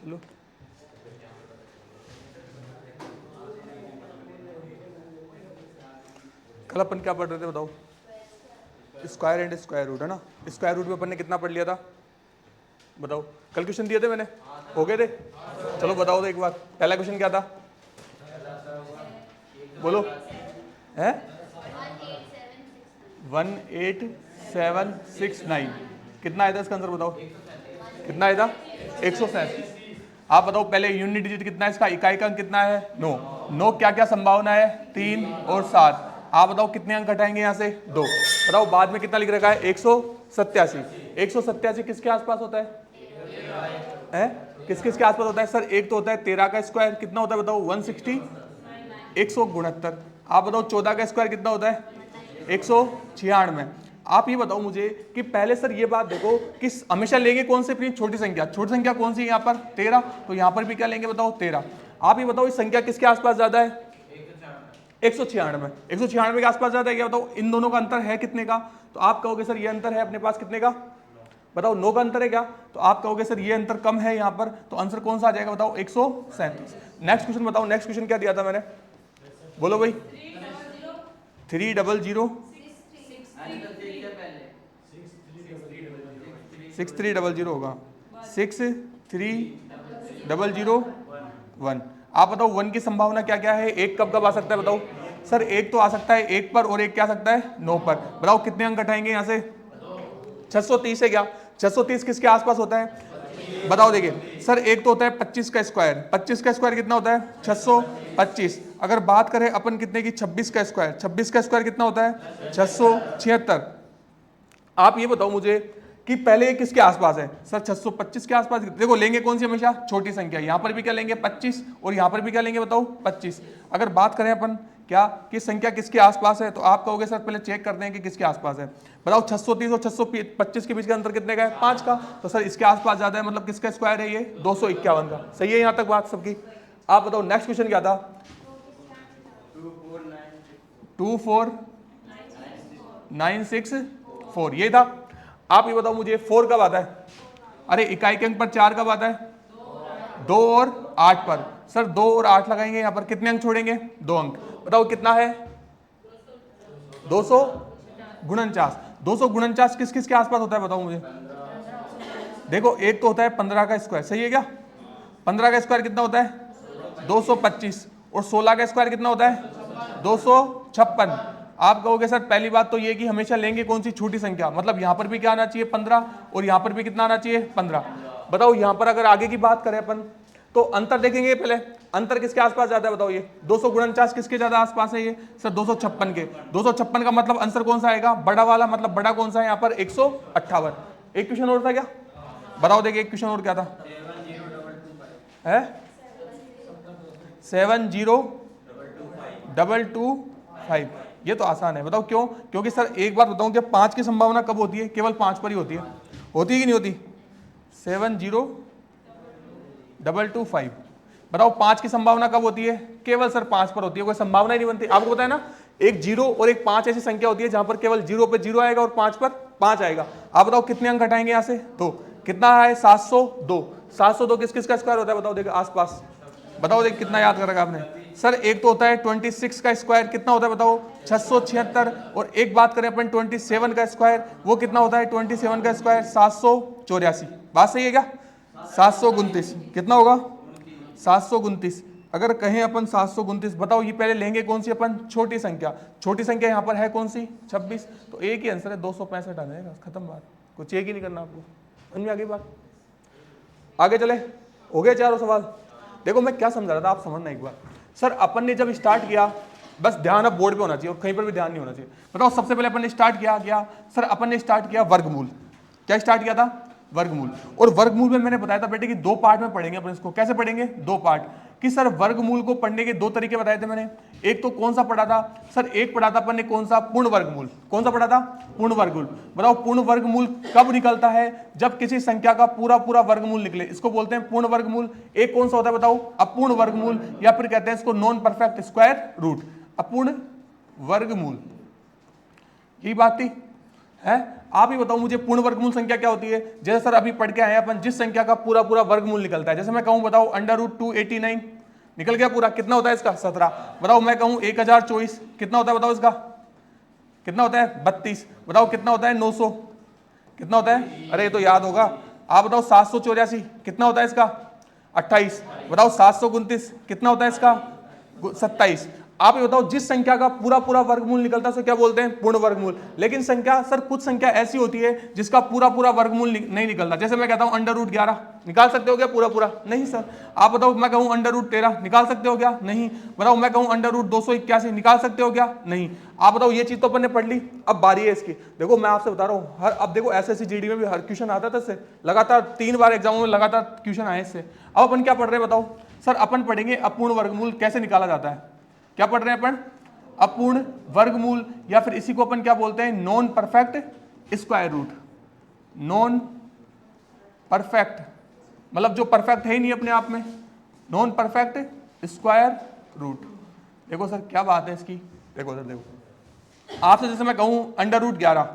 लो। कल अपन क्या पढ़ रहे थे बताओ? स्क्वायर एंड स्क्वायर रूट, है ना? स्क्वायर रूट में अपन ने कितना पढ़ लिया था बताओ? कल क्वेश्चन दिए थे मैंने, हो गए थे? चलो बताओ तो एक बार, पहला क्वेश्चन क्या था? बोलो। है 18769। कितना आया था इसका आंसर बताओ? कितना आया था? 137। आप बताओ पहले यूनिट डिजिट कितना है इसका, इकाई का अंक कितना है? 9। 9 क्या क्या संभावना है? 3 और 7। आप बताओ कितने अंक घटाएंगे यहाँ से? 2। बताओ बाद में कितना लिख रखा है? 187। 187 किसके आसपास होता है? किस किस के आसपास होता है सर? एक तो होता है 13 का स्क्वायर, कितना होता है बताओ? 160, 169। आप बताओ 14 का स्क्वायर कितना होता है? 196। आप ये बताओ मुझे कि पहले सर ये बात देखो कि हमेशा लेंगे कौन से अपनी छोटी संख्या? छोटी संख्या कौन सी है यहाँ पर? 13। तो यहाँ पर भी क्या लेंगे बताओ? 13। आप ये बताओ इस संख्या किसके आसपास ज्यादा है? 196। 196 के आसपास ज्यादा है क्या बताओ? इन दोनों का अंतर है कितने का? तो आप कहोगे सर ये अंतर है अपने पास कितने का? बताओ 9 का अंतर है क्या? तो आप कहोगे सर ये अंतर कम है यहाँ पर, तो आंसर कौन सा आ जाएगा बताओ? 137। नेक्स्ट क्वेश्चन बताओ, नेक्स्ट क्वेश्चन क्या दिया था मैंने? बोलो भाई। 300 6300 होगा। 63001। आप बताओ 1 की संभावना क्या क्या है? एक कब कब आ सकता है बताओ? सर एक तो आ सकता है 1 पर, और एक क्या आ सकता है? 9 पर। बताओ कितने अंक घटाएंगे यहाँ से? 630 है क्या? 630 किसके आसपास होता है बताओ? देखिए सर एक तो होता है 25 का स्क्वायर। 25 का स्क्वायर कितना होता है? 625। अगर बात करें अपन कितने की? 26 का स्क्वायर। 26 का स्क्वायर कितना होता है? 676। आप ये बताओ मुझे कि पहले ये किसके आसपास है? सर 625 के आसपास। देखो लेंगे कौन सी हमेशा? छोटी संख्या। यहां पर भी क्या लेंगे? 25, और यहां पर भी क्या लेंगे बताओ? 25। अगर बात करें अपन क्या कि संख्या किसके आसपास है, तो आप कहोगे सर पहले चेक करते हैं कि किसके आसपास है। बताओ 630 और 625 के बीच का अंतर कितने का है? 5 का। तो सर इसके आसपास ज्यादा है, मतलब किसका स्क्वायर है ये? 251 का। सही है यहां तक बात सबकी? आप बताओ नेक्स्ट क्वेश्चन क्या था? 24964 ये था। आप ये बताओ मुझे 4 कब आता है? अरे इकाई के अंक पर 4 कब आता है? 2 और 8 पर। सर 2 और 8 लगाएंगे यहाँ पर, कितने अंक छोड़ेंगे? 2 अंक। बताओ कितना है? 249। 249 किस किस के आसपास होता है बताओ मुझे? देखो एक तो होता है 15 का स्क्वायर, सही है क्या? 15 का स्क्वायर कितना होता है? 225। और 16 का स्क्वायर कितना होता है? 256। आप कहोगे सर पहली बात तो ये कि हमेशा लेंगे कौन सी? छोटी संख्या। मतलब यहां पर भी क्या आना चाहिए? 15, और यहां पर भी कितना आना चाहिए? 15। बताओ यहां पर अगर आगे की बात करें अपन तो अंतर देखेंगे पहले। अंतर किसके आसपास ज्यादा है बताओ? ये 249 किसके ज्यादा आसपास है? ये सर 256 के। 256 का मतलब आंसर कौन सा आएगा? बड़ा वाला। मतलब बड़ा कौन सा है यहाँ पर? 158। एक क्वेश्चन और था क्या बताओ? देखिए एक क्वेश्चन और क्या था? है 70225। ये तो आसान है, बताओ क्यों? क्योंकि सर एक बात बताऊं क्या, 5 की संभावना कब होती है? केवल 5 पर ही होती है। होती है कि नहीं होती? 70225। बताओ 5 की संभावना कब होती है? केवल सर 5 पर होती है, कोई संभावना ही नहीं बनती। आपको पता है ना, एक 0 और एक 5 ऐसी संख्या होती है जहां पर केवल 0 पे 0 आएगा और 5 पर 5 आएगा। आप बताओ कितने अंक घटाएंगे यहाँ से? 2। कितना है? 702। 702 किस किस का स्क्वायर होता है बताओ? देखो आसपास बताओ, देख कितना याद कर रखा आपने? सर एक तो होता है 26 का स्क्वायर, कितना होता है बताओ? 676। और एक बात करें अपन 27 का स्क्वायर, वो कितना होता है? 27 का स्क्वायर 784। बात सही है क्या? 729 कितना होगा? 729। अगर कहें अपन 729, बताओ ये पहले लेंगे कौन सी अपन? छोटी संख्या। छोटी संख्या यहाँ पर है कौन सी? 26। तो एक ही आंसर है, 265 आ जाएगा। खत्म बात, कुछ एक ही नहीं करना आपको। समझ में आ गई बात? आगे चले, हो गए चारों सवाल? देखो मैं क्या समझा रहा था, आप समझना एक बार। सर अपन ने जब स्टार्ट किया, बस ध्यान अब बोर्ड पे होना चाहिए और कहीं पर भी ध्यान नहीं होना चाहिए। बताओ सबसे पहले अपन ने स्टार्ट किया सर अपन ने स्टार्ट किया वर्गमूल। क्या स्टार्ट किया था? वर्गमूल। और वर्गमूल में मैंने बताया था बेटे कि 2 पार्ट में पढ़ेंगे अपन इसको। कैसे पढ़ेंगे? 2 पार्ट। कि सर वर्गमूल को पढ़ने के 2 तरीके बताए थे मैंने। एक तो कौन सा पढ़ा था सर? एक पढ़ा था अपन ने कौन सा? पूर्ण वर्गमूल। कौन सा पढ़ा था? पूर्ण वर्गमूल। बताओ पूर्ण वर्गमूल कब निकलता है? जब किसी संख्या का पूरा पूरा वर्गमूल निकले, इसको बोलते हैं पूर्ण वर्गमूल। एक कौन सा होता है बताओ? अपूर्ण वर्गमूल, या फिर कहते हैं इसको नॉन परफेक्ट स्क्वायर रूट। अपूर्ण वर्गमूल, यही बात थी है। आप ही बताओ मुझे पूर्ण वर्गमूल संख्या क्या होती है। जैसे सर अभी पढ़ के आए अपन, जिस संख्या का पूरा पूरा वर्गमूल निकलता है, जैसे मैं कहूँ बताओ √289 निकल गया पूरा, कितना होता है इसका 17। बताओ मैं कहूँ 1024 कितना होता है, बताओ इसका कितना होता है 32। बताओ कितना होता है 900 कितना होता है, अरे ये तो याद होगा। आप बताओ 784 कितना होता है इसका 28। बताओ 729 कितना होता है इसका 27। आप ये बताओ जिस संख्या का पूरा पूरा वर्गमूल निकलता है उसे क्या बोलते हैं, पूर्ण वर्गमूल। लेकिन संख्या सर कुछ संख्या ऐसी होती है जिसका पूरा पूरा वर्गमूल नहीं निकलता। जैसे मैं कहता हूं √11 निकाल सकते हो क्या पूरा पूरा, नहीं सर। आप बताओ मैं कहूं √13 निकाल सकते हो क्या, नहीं। बताओ मैं कहूं √281 निकाल सकते हो क्या, नहीं। आप बताओ ये चीज तो अपन ने पढ़ ली। अब बारी है इसकी। देखो मैं आपसे बता रहा हूँ, हर अब देखो SSC GD में भी हर क्वेश्चन आता था इससे, लगातार 3 बार एग्जामों में लगातार क्वेश्चन आए इससे। अब अपन क्या पढ़ रहे हैं बताओ सर, अपन पढ़ेंगे अपूर्ण वर्गमूल कैसे निकाला जाता है। क्या पढ़ रहे हैं अपन, अपूर्ण वर्गमूल, या फिर इसी को अपन क्या बोलते हैं, non perfect square root. Non perfect मतलब जो परफेक्ट है ही नहीं अपने आप में, नॉन परफेक्ट स्क्वायर रूट। देखो सर क्या बात है इसकी, देखो सर देखो आपसे जैसे मैं कहूं √11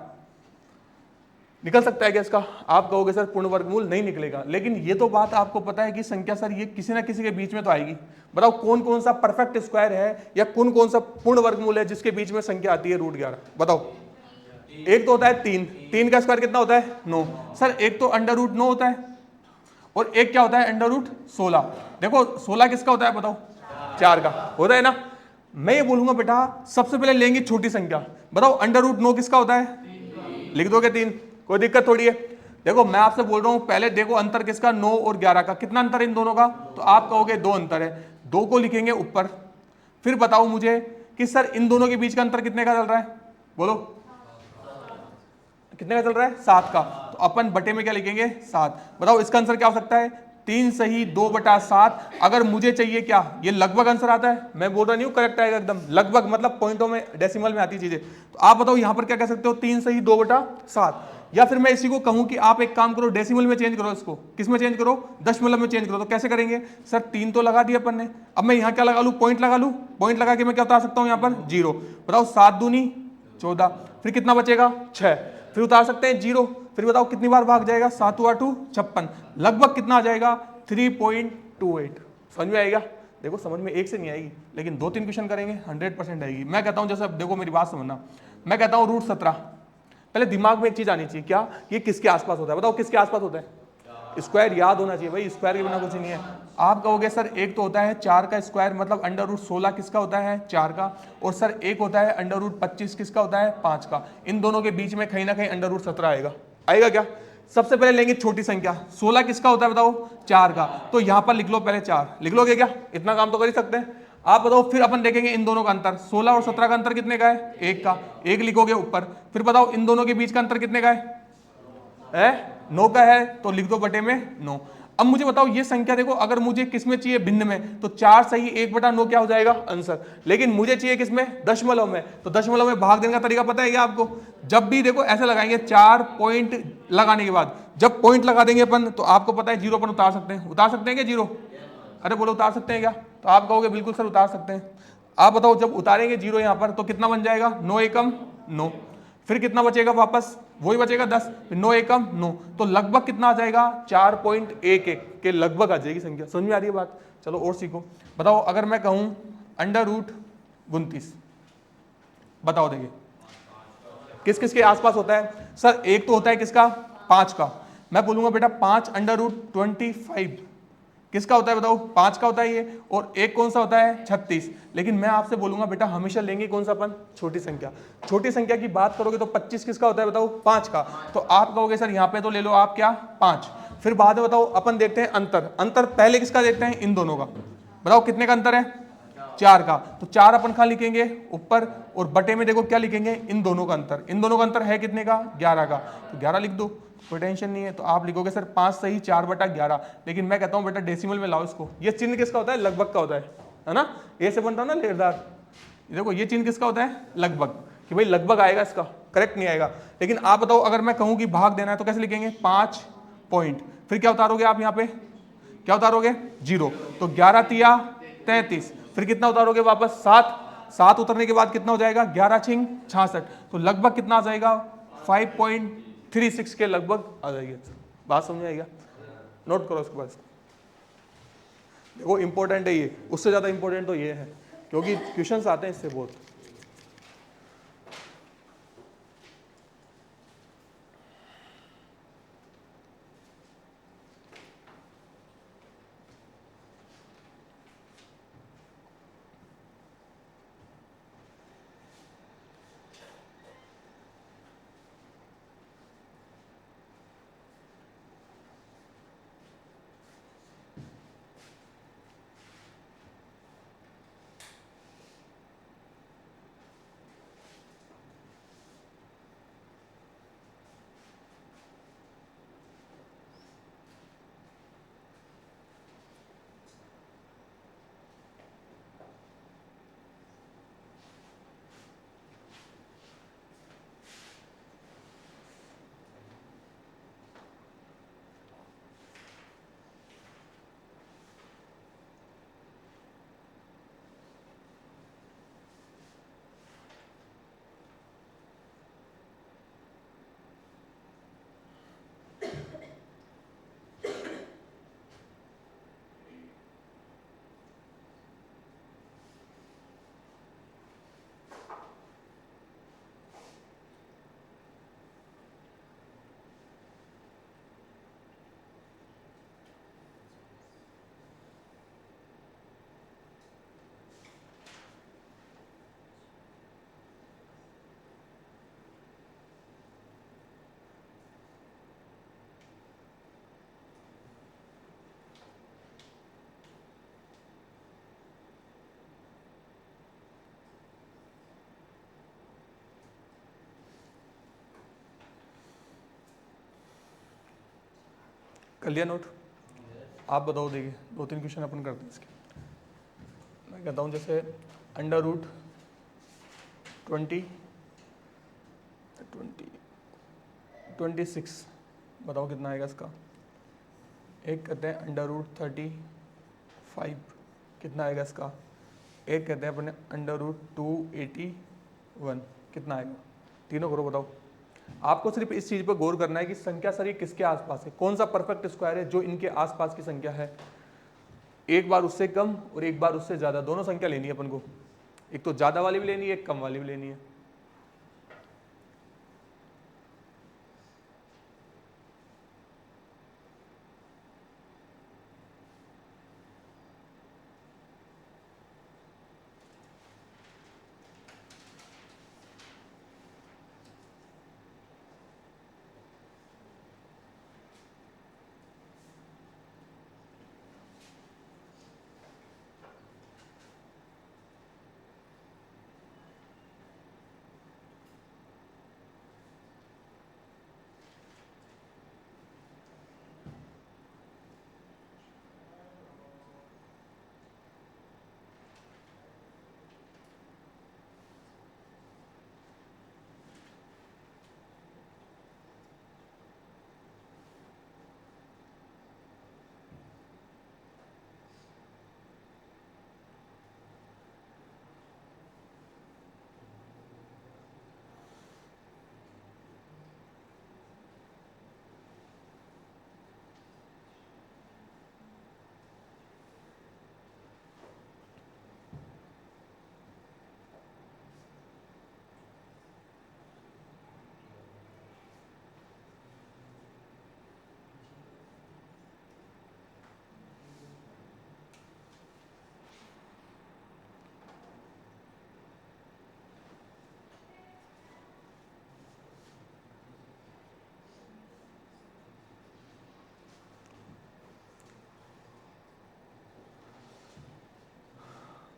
निकल सकता है क्या इसका, आप कहोगे सर पूर्ण वर्गमूल नहीं निकलेगा। लेकिन ये तो बात आपको पता है कि संख्या सर ये किसी ना किसी के बीच में तो आएगी। बताओ कौन कौन सा परफेक्ट स्क्वायर है या कौन कौन सा पूर्ण वर्गमूल है जिसके बीच में संख्या आती है √11। बताओ, एक तो होता है 3 का स्क्वायर कितना होता है 9। सर एक तो √9 होता है और एक क्या होता है √16। देखो 16 किसका होता है बताओ, 4 का होता है ना। मैं ये बोलूंगा बेटा सबसे पहले लेंगे छोटी संख्या। बताओ √9 किसका होता है, लिख दोगे 3, कोई दिक्कत थोड़ी है। देखो मैं आपसे बोल रहा हूं पहले देखो अंतर किसका, 9 और 11 का, कितना अंतर है इन दोनों का, तो आप कहोगे 2 अंतर है, 2 को लिखेंगे ऊपर। फिर बताओ मुझे कि सर इन दोनों के बीच का अंतर कितने का चल रहा है, बोलो कितने का चल रहा है, 7 का। तो अपन बटे में क्या लिखेंगे 7। बताओ इसका आंसर क्या हो सकता है, 3 सही 2/7। अगर मुझे चाहिए क्या, ये लगभग आंसर आता है, मैं बोल रहा नहीं हूं करेक्ट आएगा एकदम, लगभग मतलब पॉइंटों में डेसिमल में आती चीजें। तो आप बताओ यहां पर क्या कह सकते हो, 3 सही 2/7। या फिर मैं इसी को कहूं कि आप एक काम करो डेसिमल में चेंज करो, इसको किस में चेंज करो, दशमलव में चेंज करो। तो कैसे करेंगे सर, 3 तो लगा दिया अपन ने, अब मैं यहां क्या लगा लूं, पॉइंट लगा लूं। पॉइंट लगा के मैं क्या उतार सकता हूं यहां पर 0। बताओ 7 दूनी 14, फिर कितना बचेगा 6, फिर उतार सकते हैं 0। फिर बताओ कितनी बार भाग जाएगा, 7 × 2 56, लगभग कितना आ जाएगा 3.28। समझ में आएगा। देखो समझ में एक से नहीं आएगी, लेकिन 2-3 क्वेश्चन करेंगे 100% आएगी। मैं कहता हूं जैसे अब देखो मेरी बात समझना, मैं कहता हूं √17, पहले दिमाग में एक चीज आनी चाहिए, क्या, ये किसके आसपास होता है, बताओ किसके आसपास होता है, स्क्वायर याद होना चाहिए भाई, स्क्वायर के बिना कुछ नहीं है। आप कहोगे सर एक तो होता है 4 का स्क्वायर, मतलब √16 किसका होता है 4 का, और सर एक होता है √25 किसका होता है 5 का। इन दोनों के बीच में कहीं ना कहीं √17 आएगा, आएगा क्या। सबसे पहले लेंगे छोटी संख्या, 16 किसका होता है बताओ 4 का, तो यहां पर लिख लो पहले 4, लिख लोगे क्या, इतना काम तो कर ही सकते हैं। आप बताओ फिर अपन देखेंगे इन दोनों का अंतर, 16 और 17 का अंतर कितने का है, 1 का, 1 लिखोगे ऊपर। फिर बताओ इन दोनों के बीच का अंतर कितने का है 9 का है, तो लिख दो बटे में 9। अब मुझे बताओ ये संख्या देखो, अगर मुझे किसमें चाहिए भिन्न में, तो 4 सही 1/9 क्या हो जाएगा आंसर। लेकिन मुझे चाहिए किसमें, दशमलव में, तो दशमलव में भाग देने का तरीका पता है क्या आपको। जब भी देखो ऐसे लगाएंगे 4 पॉइंट लगाने के बाद, जब पॉइंट लगा देंगे अपन, तो आपको पता है 0 पर उतार सकते हैं, उतार सकते हैं क्या 0, अरे बोलो उतार सकते हैं क्या, तो आप कहोगे बिल्कुल सर उतार सकते हैं। आप बताओ जब उतारेंगे 0 यहां पर, तो कितना बन जाएगा 9 एकम 9, फिर कितना बचेगा वापस, वही बचेगा 10, 9 एकम 9, तो लगभग कितना आ जाएगा 4.11 के लगभग आ जाएगी संख्या। समझ में आ रही है बात, चलो और सीखो। बताओ अगर मैं कहूं √29, बताओ देखिए किस किस के आसपास होता है। सर एक तो होता है किसका 5 का, मैं बोलूंगा बेटा 5 √25 किसका होता है बताओ 5 का होता है ये, और एक कौन सा होता है 36। लेकिन मैं आपसे बोलूंगा बेटा हमेशा लेंगे कौन सा अपन, छोटी संख्या। छोटी संख्या की बात करोगे तो 25 किसका होता है बताओ 5 का, तो आप कहोगे सर यहाँ पे तो ले लो आप क्या 5। फिर बाद में बताओ अपन देखते हैं अंतर, अंतर पहले किसका देखते हैं इन दोनों का, बताओ कितने का अंतर है 4 का, तो 4 अपन कहाँ लिखेंगे ऊपर, और बटे में देखो क्या लिखेंगे इन दोनों का अंतर। इन दोनों का अंतर है कितने का 11 का, तो 11 लिख दो, कोई टेंशन नहीं है। तो आप लिखोगे सर 5 सही 4/11। लेकिन मैं कहता हूं बेटा डेसिमल में लाओ इसको, ये चिन्ह किसका होता है लगभग का होता है ना, ए से बनता है ना लेरदार, देखो ये चिन्ह किसका होता है लगभग, कि भाई लगभग आएगा इसका, करेक्ट नहीं आएगा। लेकिन आप बताओ अगर मैं कहूं कि भाग देना है तो कैसे लिखेंगे 5 पॉइंट, फिर क्या उतारोगे आप यहाँ पे, क्या उतारोगे 0, तो 11 तिया 33, फिर कितना उतारोगे वापस 7 उतरने के बाद कितना हो जाएगा 11 छिंग 66, तो लगभग कितना आ जाएगा 5.36 के लगभग आ जाएगी आंसर। बात समझ आएगा, नोट करो उसके बाद। देखो इंपॉर्टेंट है ये, उससे ज़्यादा इंपॉर्टेंट तो ये है क्योंकि क्वेश्चंस आते हैं इससे बहुत। कर लिया नोट? आप बताओ, देखिए 2-3 क्वेश्चन अपन करते हैं इसके। मैं कहता हूँ जैसे अंडर रूट 26 बताओ कितना आएगा इसका। एक कहते हैं अंडर रूट 35 कितना आएगा इसका। एक कहते हैं अपने अंडर रूट 281 कितना आएगा। तीनों करो, बताओ। आपको सिर्फ इस चीज़ पर गौर करना है कि संख्या सर ये किसके आसपास है, कौन सा परफेक्ट स्क्वायर है जो इनके आसपास की संख्या है। एक बार उससे कम और एक बार उससे ज़्यादा, दोनों संख्या लेनी है अपन को। एक तो ज़्यादा वाली भी लेनी है, एक कम वाली भी लेनी है।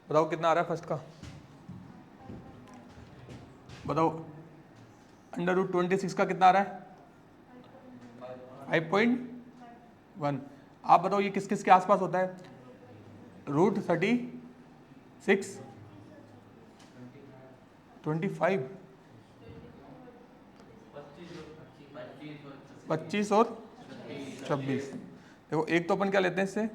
बताओ कितना आ रहा है फर्स्ट का, बताओ। अंडर रूट 26 का कितना आ रहा है, 5.1। आप बताओ ये किस किस के आसपास होता है। रूट 36, 25, 25 और 26। देखो एक तो अपन क्या लेते हैं इससे,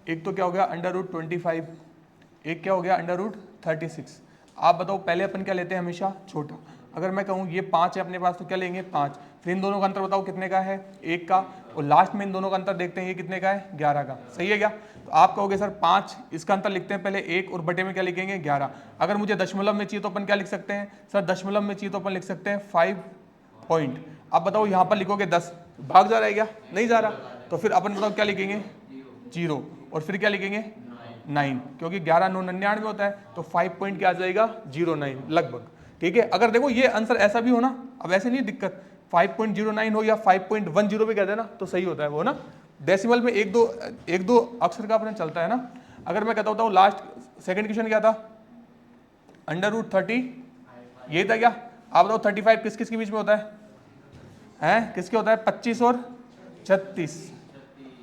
एक तो क्या हो गया √25, एक क्या हो गया √36। आप बताओ पहले अपन क्या लेते हैं हमेशा छोटा। अगर मैं कहूँ ये 5 है अपने पास तो क्या लेंगे 5, फिर इन दोनों का अंतर बताओ कितने का है 1 का, और लास्ट में इन दोनों का अंतर देखते हैं ये कितने का है 11 का। सही है क्या? तो आप कहोगे सर 5, इसका अंतर लिखते हैं पहले 1 और बटे में क्या लिखेंगे 11। अगर मुझे दशमलव में चाहिए तो अपन क्या लिख सकते हैं सर, दशमलव में चाहिए तो अपन लिख सकते हैं 5 पॉइंट। अब बताओ यहाँ पर लिखोगे 10, भाग जा रहा है क्या? नहीं जा रहा, तो फिर अपन बताओ क्या लिखेंगे 0, और फिर क्या लिखेंगे 9, क्योंकि 11 9 99 होता है, तो 5 पॉइंट क्या आ जाएगा 09 लगभग। ठीक है, अगर देखो ये आंसर ऐसा भी हो ना, अब ऐसे नहीं दिक्कत, 5.09 हो या 5.10 भी कह देना तो सही होता है वो ना। डेसिमल में एक दो अक्षर का अपने चलता है ना। अगर मैं कहता होता हूँ लास्ट सेकंड क्वेश्चन क्या था, √30, यही था क्या? आप बताओ 35 किस किस के बीच में होता है? किसके होता है? 25 और 36,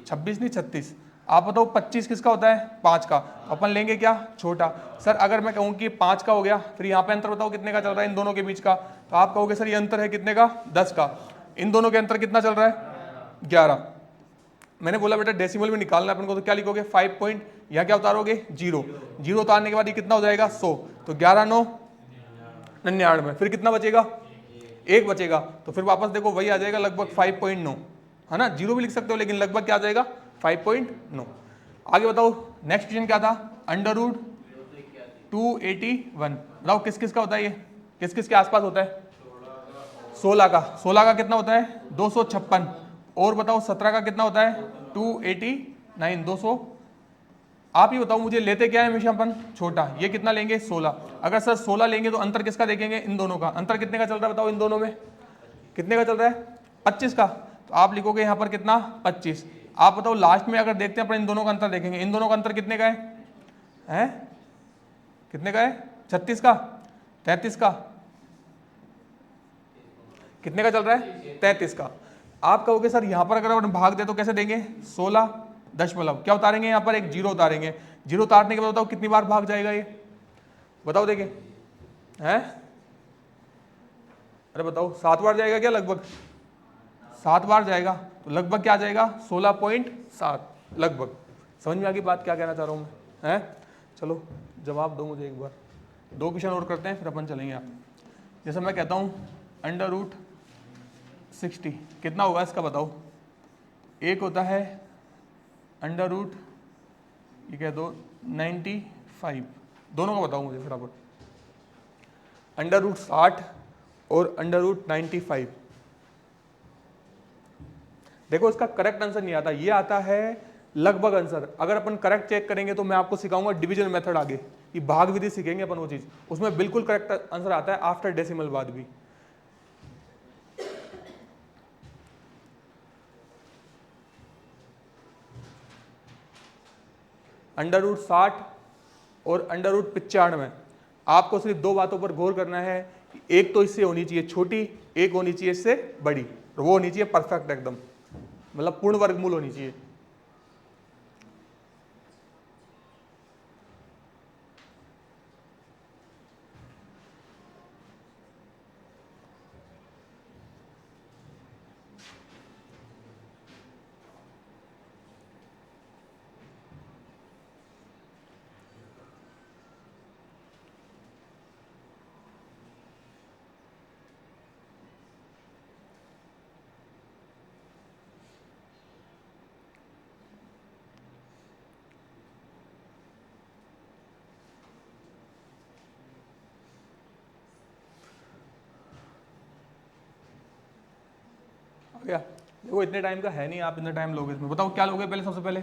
26 नहीं 36। आप बताओ 25 किसका होता है? 5 का। अपन लेंगे क्या? छोटा। सर अगर मैं कहूँ कि 5 का हो गया, फिर यहाँ पे अंतर बताओ कितने का चल रहा है इन दोनों के बीच का, तो आप कहोगे सर ये अंतर है कितने का 10 का। इन दोनों के अंतर कितना चल रहा है 11। मैंने बोला बेटा डेसिमल में निकालना है अपन को, तो क्या लिखोगे 5 पॉइंट, यहाँ क्या उतारोगे 0 उतारने के बाद ये कितना हो जाएगा 100, तो 11 9 99, फिर कितना बचेगा 1 बचेगा, तो फिर वापस देखो वही आ जाएगा लगभग 5.9, है ना। 0 भी लिख सकते हो लेकिन लगभग क्या आ जाएगा 5.9। आगे बताओ नेक्स्ट क्वेश्चन क्या था, √281। बताओ किस किस का होता है ये, किस किस के आसपास होता है? 16 का। 16 का कितना होता है 256, और बताओ 17 का कितना होता है 289, 200। आप ही बताओ मुझे लेते क्या है हमेशा अपन छोटा, ये कितना लेंगे 16। अगर सर 16 लेंगे तो अंतर किसका देखेंगे, इन दोनों का अंतर कितने का चल रहा है बताओ, इन दोनों में कितने का चल रहा है 25 का, तो आप लिखोगे यहाँ पर कितना 25। आप बताओ लास्ट में अगर देखते हैं अपन इन दोनों का अंतर देखेंगे, इन दोनों का अंतर कितने का है कितने का है 36 का 33 का, कितने का चल रहा है 33 का। आप कहोगे सर यहाँ पर अगर अपन भाग दे तो कैसे देंगे 16 दशमलव, क्या उतारेंगे यहाँ पर एक 0 उतारेंगे, 0 उतारने के बाद बताओ कितनी बार भाग जाएगा ये, बताओ देखें हैं, अरे बताओ 7 बार जाएगा क्या, लगभग 7 बार जाएगा, तो लगभग क्या आ जाएगा 16.7 लगभग। समझ में आ गई बात क्या कहना चाह रहा हूँ मैं, हैं? चलो जवाब दो मुझे एक बार, 2 क्वेश्चन और करते हैं फिर अपन चलेंगे। आप जैसे मैं कहता हूँ √60 कितना होगा इसका बताओ, एक होता है √ ये कह दो 95, दोनों का बताओ मुझे फटाफट, √60 और √95। देखो इसका करेक्ट आंसर नहीं आता, ये आता है लगभग आंसर। अगर अपन करेक्ट चेक करेंगे तो मैं आपको सिखाऊंगा डिवीजन मेथड, आगे ये भाग विधि सीखेंगे अपन वो चीज, उसमें बिल्कुल करेक्ट आंसर आता है आफ्टर डेसिमल बाद भी। √60 और √95, आपको सिर्फ 2 बातों पर गौर करना है, एक तो इससे होनी चाहिए छोटी, एक होनी चाहिए इससे बड़ी, और वो होनी चाहिए परफेक्ट एकदम, मतलब पूर्ण वर्गमूल होनी चाहिए। क्या देखो इतने टाइम का है नहीं, आप इतना टाइम लोगे इसमें, बताओ क्या लोगे पहले। सबसे पहले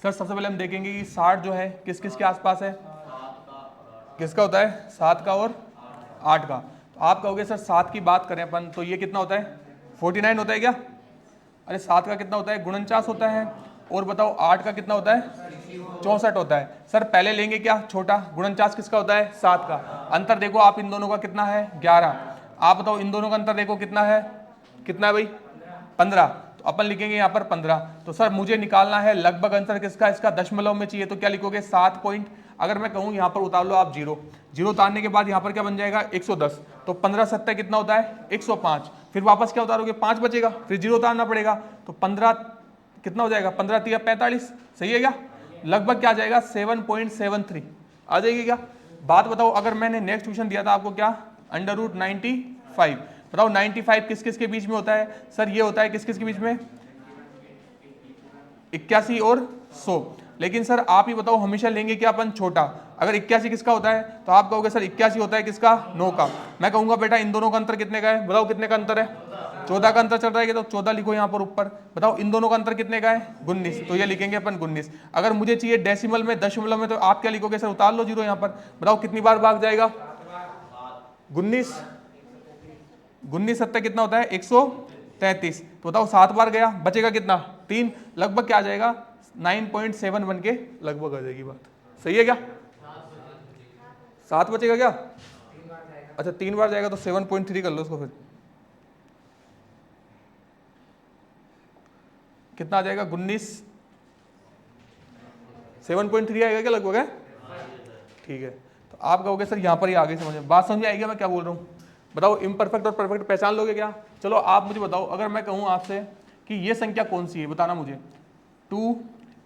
सर सबसे पहले हम देखेंगे कि 60 जो है किस किस के आसपास है, किसका होता है 7 का और 8 का। तो आप कहोगे सर 7 की बात करें अपन तो ये कितना होता है 49 होता है क्या, अरे 7 का कितना होता है 49 होता है, और बताओ 8 का कितना होता है 64 होता है। सर पहले लेंगे क्या छोटा, 49 किसका होता है 7 का, अंतर देखो आप इन दोनों का कितना है 11। आप बताओ इन दोनों का अंतर देखो कितना है भाई 15, तो अपन लिखेंगे यहाँ पर 15। तो सर मुझे निकालना है लगभग आंसर किसका, इसका दशमलव में चाहिए, तो क्या लिखोगे 7 पॉइंट, अगर मैं कहूँ यहाँ पर उतार लो आप 0 उतारने के बाद यहाँ पर क्या बन जाएगा 110, तो 15 7 कितना होता है 105, फिर वापस क्या उतारोगे 5 बचेगा, फिर 0 उतारना पड़ेगा, तो 15 कितना हो जाएगा 15 3 45, सही है क्या। लगभग क्या आ जाएगा 7.73 आ जाएगी क्या। बात बताओ, अगर मैंने नेक्स्ट क्वेश्चन दिया था आपको क्या, √95, बताओ 95 किस किस के बीच में होता है सर, ये होता है किस किस के बीच में, 81 और 100। लेकिन सर आप ही बताओ हमेशा लेंगे क्या अपन छोटा, अगर 81 किसका होता है तो आप कहोगे सर 81 होता है किसका, 9 का। मैं कहूंगा बेटा इन दोनों का अंतर कितने का है, बताओ कितने का अंतर है, 14 का अंतर चल रहा है, तो 14 लिखो यहाँ पर ऊपर। बताओ इन दोनों का अंतर कितने का है, 19, तो ये लिखेंगे अपन 19। अगर मुझे चाहिए डेसिमल में, दशमलव में, तो आप क्या लिखोगे सर, उतार लो जीरो यहाँ पर। बताओ कितनी बार भाग जाएगा, 19, 19 सत्तर कितना होता है 133, तो बताओ 7 बार गया, बचेगा कितना 3, लगभग क्या आ जाएगा 9.71 के लगभग आ जाएगी बात। सही है क्या, 7 बचेगा क्या, अच्छा 3 बार जाएगा तो 7.3 कर लो उसको, फिर कितना आ जाएगा 19, 7.3 आएगा क्या लगभग है, ठीक है। तो आप कहोगे सर यहाँ पर ही आगे समझ, बात समझ में आएगी मैं क्या बोल रहा हूँ। बताओ इम्परफेक्ट और परफेक्ट पहचान लोगे क्या। चलो आप मुझे बताओ, अगर मैं कहूँ आपसे कि ये संख्या कौन सी है, बताना मुझे, 2,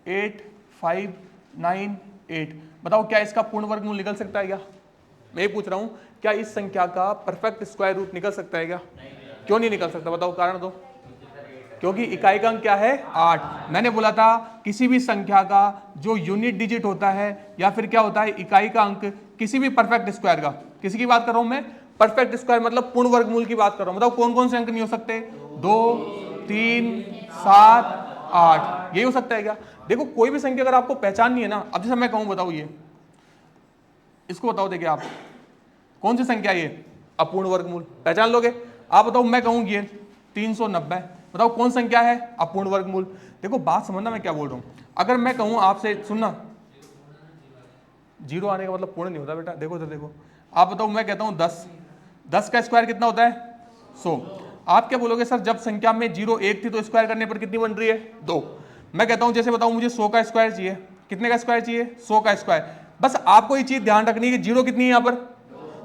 8, 5, 9, 8, बताओ क्या इसका पूर्ण वर्गमूल निकल सकता है क्या। मैं ये पूछ रहा हूँ, क्या इस संख्या का परफेक्ट स्क्वायर रूट निकल सकता है क्या, क्यों नहीं निकल सकता, बताओ कारण दो। क्योंकि इकाई का अंक क्या है 8। मैंने बोला था किसी भी संख्या का जो यूनिट डिजिट होता है या फिर क्या होता है इकाई का अंक, किसी भी परफेक्ट स्क्वायर का, किसी की बात कर रहा हूं मैं, परफेक्ट स्क्वायर मतलब पूर्ण वर्गमूल की बात कर रहा हूं। बताओ कौन कौन से अंक नहीं हो सकते, 2, 3, 7, 8, यही हो सकता है क्या। देखो कोई भी संख्या अगर आपको पहचाननी है ना, अब जैसे मैं कहूं बताओ ये, इसको बताओ, देखिए आप कौन सी संख्या ये, अपूर्ण वर्गमूल, पहचान लोगे। आप बताओ मैं कहूं ये 390, बताओ कौन संख्या है, अपूर्ण वर्गमूल। देखो बात समझना मैं क्या बोल रहा हूं। अगर मैं कहूं आपसे, सुनना, जीरो आने का मतलब पूर्ण नहीं होता बेटा। देखो इधर देखो, आप बताओ मैं कहता हूं 10, 10 का स्क्वायर कितना होता है 100। आप क्या बोलोगे सर, जब संख्या में 0 1 थी तो स्क्वायर करने पर कितनी बन रही है 2। मैं कहता हूं जैसे बताऊं मुझे 100 का स्क्वायर चाहिए, कितने का स्क्वायर चाहिए 100 का स्क्वायर। बस आपको ये चीज ध्यान रखनी है कि 0 कितनी है यहाँ पर,